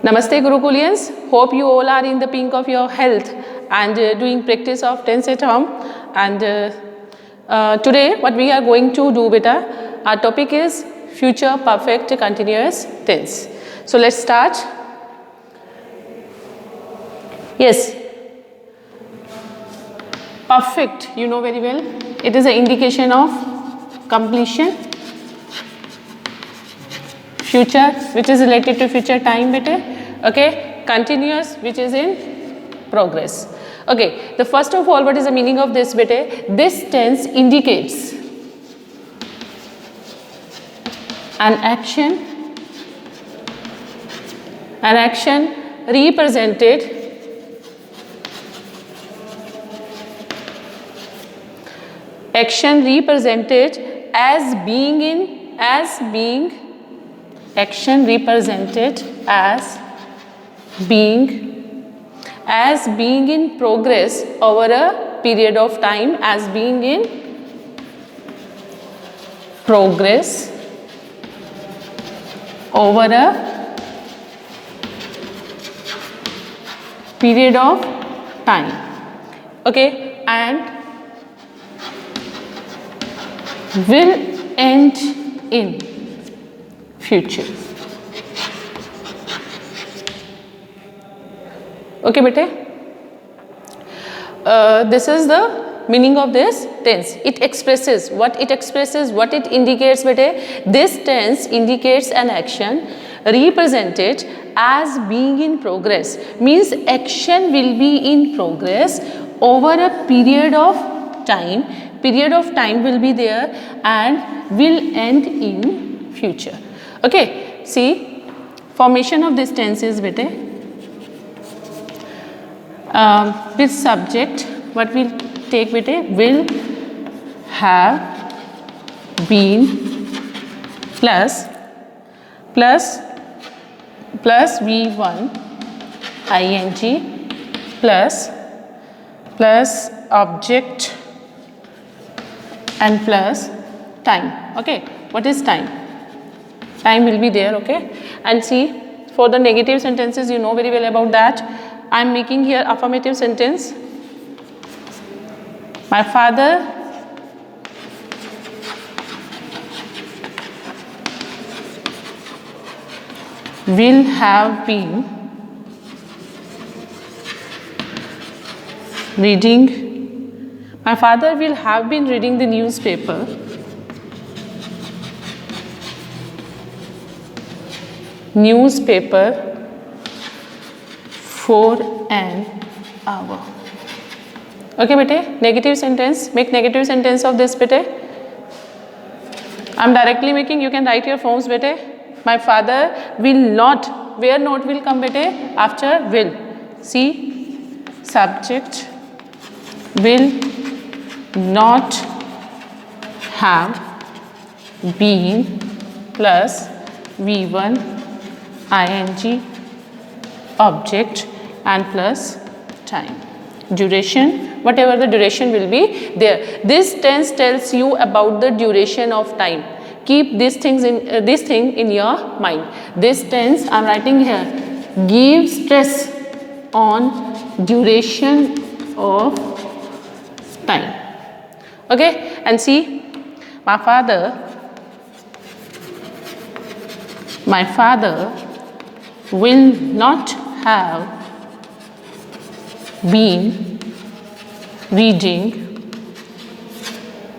Namaste Gurukulians, hope you all are in the pink of your health and doing practice of tense at home. And today what we are going to do beta, our topic is future perfect continuous tense. So let's start. Yes, perfect, you know very well, it is an indication of completion. Future, which is related to future time beta. Okay, continuous, which is in progress. Okay, the first of all, what is the meaning of this beta? This tense indicates an action represented as being in progress over a period of time, as being in progress over a period of time. Okay, and will end in future. Okay beta, this is the meaning of this tense. It expresses what it indicates beta. This tense indicates an action represented as being in progress, means action will be in progress over a period of time. Period of time will be there and will end in future. Okay, see, formation of this tense is beta. This subject, what we'll take with it, will have been plus V1 ing plus object and plus time. Okay, what is time? Time will be there. Okay, and see, for the negative sentences, you know very well about that. I am making here affirmative sentence. My father will have been reading the newspaper for an hour. Okay beta, negative sentence, make negative sentence of this beta. I am directly making, you can write your forms beta. My father will not, where not will come beta? After will. See, subject will not have been plus V1 ing object and plus time. Duration, whatever the duration will be there. This tense tells you about the duration of time. Keep this thing in your mind. This tense I am writing here gives stress on duration of time. Okay, and see, my father will not have been reading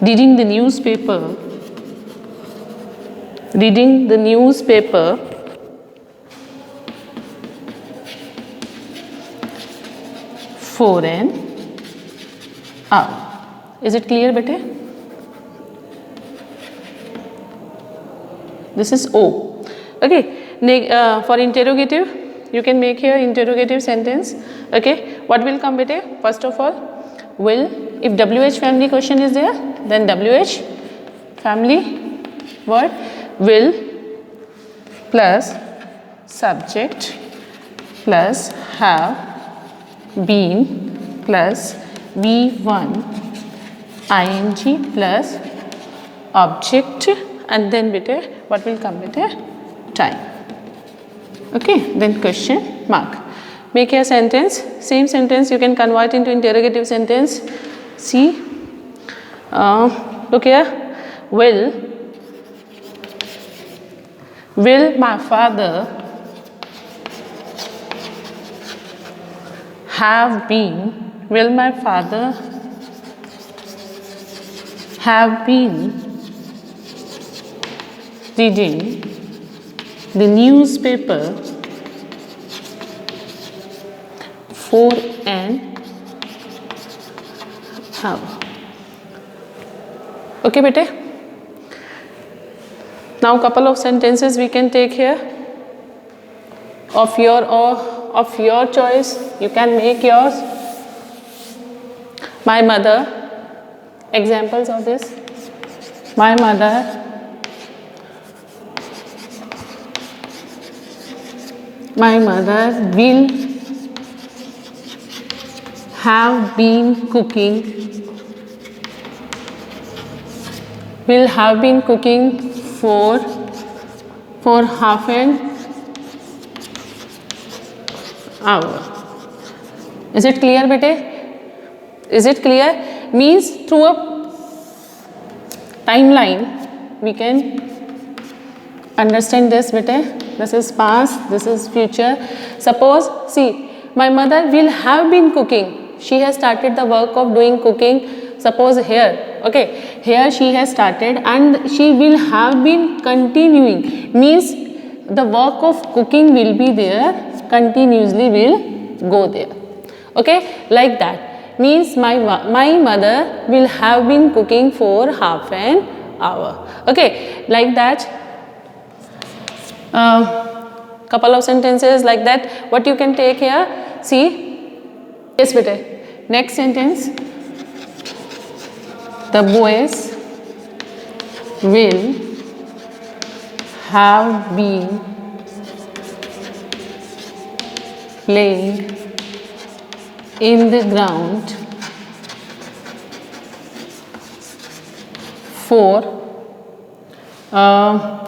the newspaper for an hour. Is it clear beta? This is O. Okay, for interrogative, you can make here interrogative sentence. Okay, what will come beta? First of all, will. If WH family question is there, then WH family word will plus subject plus have been plus V1 ing plus object and then beta what will come beta? Time. Okay, then question mark. Make a sentence. Same sentence you can convert into interrogative sentence. See, look here. Will my father have been? Will my father have been reading the newspaper for an hour? Okay, bete. Now couple of sentences we can take here of your choice. You can make yours. My mother. Examples of this. My mother will have been cooking for half an hour. Is it clear, bete? Is it clear? Means through a timeline we can understand this, bete. This is past, this is future. Suppose, see, my mother will have been cooking. She has started the work of doing cooking. Suppose here, okay, here she has started and she will have been continuing. Means the work of cooking will be there, continuously will go there. Okay, like that. Means my mother will have been cooking for half an hour. Okay, like that. Couple of sentences like that. What you can take here? See. Yes, bete. Next sentence. The boys will have been playing in the ground for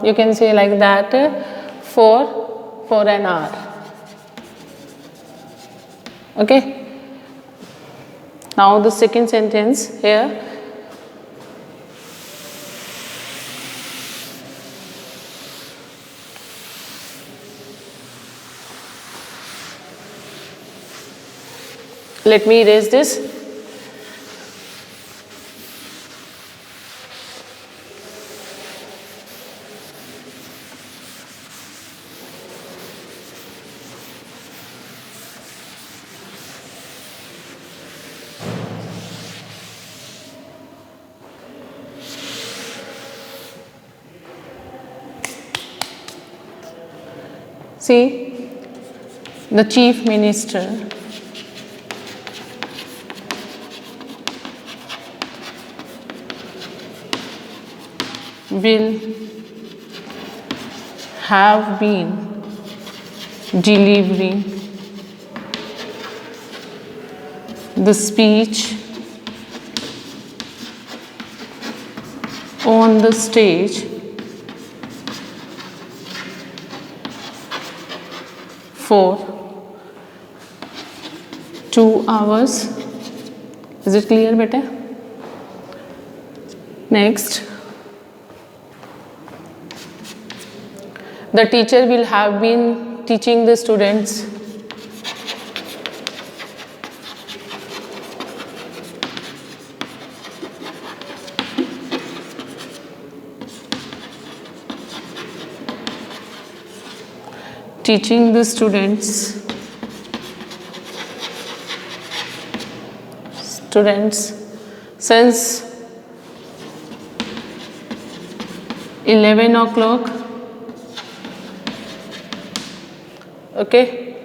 you can say like that, for an hour. Okay. Now the second sentence here. Let me erase this. See, the chief minister will have been delivering the speech on the stage for 2 hours. Is it clear, beta? Next. The teacher will have been teaching the students since 11 o'clock. Okay,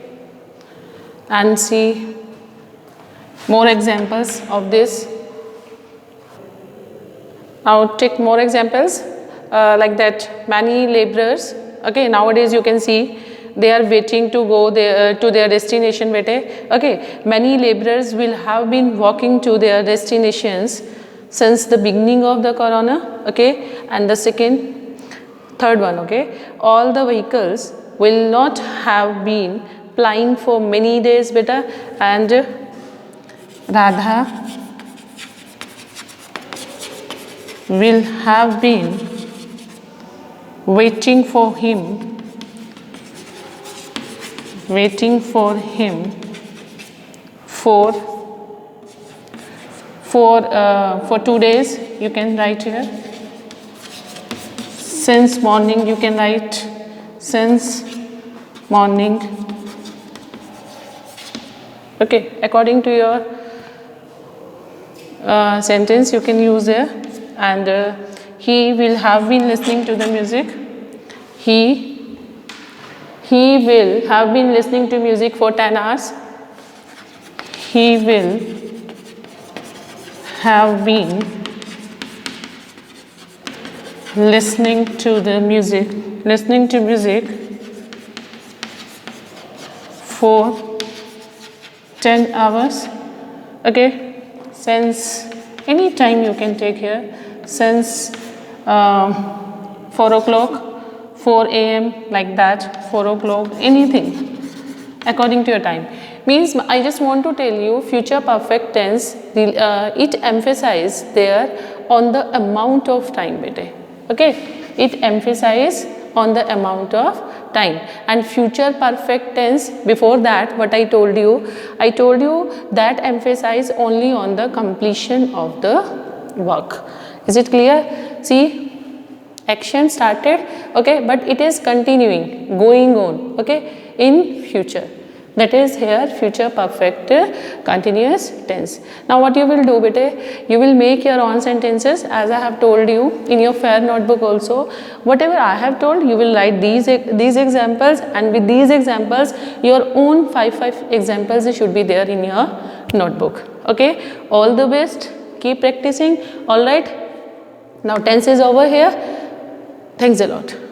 and see more examples of this. Now take more examples like that. Many laborers, okay, nowadays you can see they are waiting to go to their destination. Okay, many laborers will have been walking to their destinations since the beginning of the corona. Okay, and the third one, okay, all the vehicles will not have been plying for many days beta, and Radha will have been waiting for him for 2 days. You can write here since morning. You can write since morning. Okay, according to your sentence you can use here. And he will have been listening to the music. He will have been listening to music for 10 hours. He will have been listening to music for 10 hours. Okay, since any time you can take here, since 4 o'clock, 4 a.m. like that, 4 o'clock, anything according to your time. Means I just want to tell you future perfect tense, it emphasize there on the amount of time bete. Okay, it emphasize on the amount of time. And future perfect tense, before that what I told you that emphasize only on the completion of the work. Is it clear? See, action started, okay, but it is continuing, going on, okay, in future. That is here future perfect continuous tense. Now what you will do bete, you will make your own sentences as I have told you in your fair notebook also. Whatever I have told, you will write these examples, and with these examples your own 5 examples should be there in your notebook. Okay, all the best, keep practicing. All right, now tense is over here. Thanks a lot.